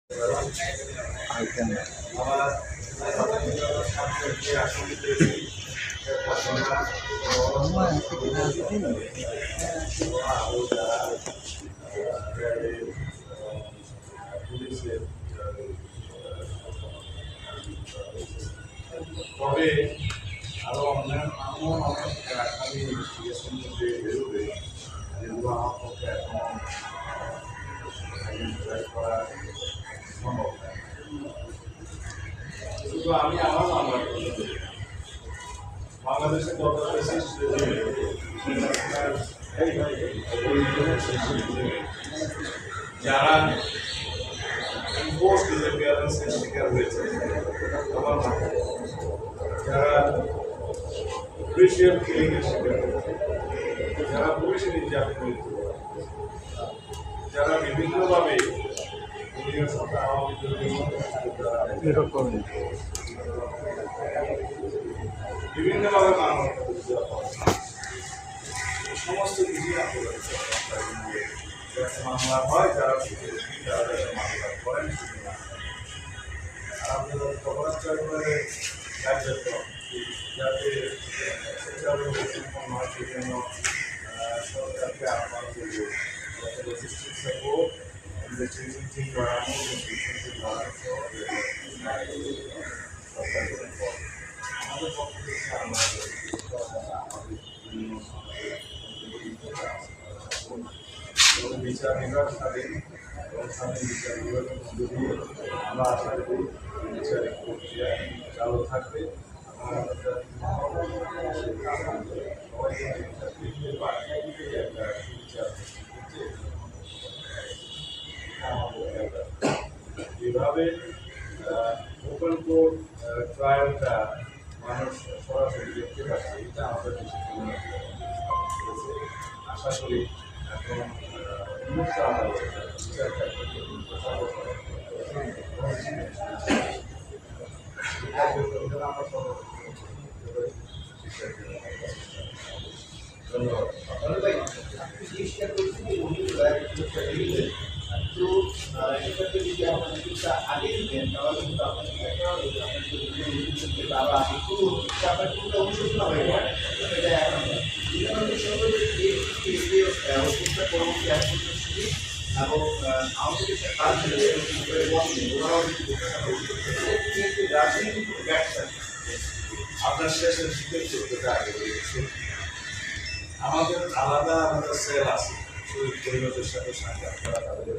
তবে আরো এমন অনেক খালি ইনভেস্টিগেশন মধ্যে বেরোবে যেগুলো আমার পক্ষে এখন আইডেন্টিফাই করা সম্ভব নয়। শুধু আমি আমার মামলা বাংলাদেশে কত যারা ইম্পোস্ট ডিসঅ্যাপিয়ারেন্সের শিকার হয়েছে আমার যারা পুলিশের কিলিংয়ের শিকার হয়েছে, যারা পুলিশের নির্যাতন হয়েছে, যারা বিভিন্নভাবে দুনিয়ার সাথে আওয়ামী বিভিন্নভাবে মানব সমস্ত কিছুই মামলা হয়, যারা মামলা করেন আপনাদের সরকার করে কার্যক্রম যাতে জন্য সরকারকে আহ্বান করব লজিস্টিক সাপোর্ট ইনভেস্টিগেশন টিম বাড়ানো আমাদের পক্ষ থেকে আমাদের বিচার বিভাগ স্বাধীন এবং স্বাধীন বিচার বিভাগের মধ্য দিয়ে আমরা আশা করি বিচারিক প্রক্রিয়া চালু থাকবে। যেভাবে ওপেন কোর্ট ট্রায়ালটা মানুষ সরাসরি দেখতে পাচ্ছে, এটা আমাদের দেশে আশা করি এখন উন্মুক্ত আদালত আপনার শেষের আমাদের আলাদা সেল আছে শরীর পরিবারের সাথে সাক্ষাৎ করা, তাদের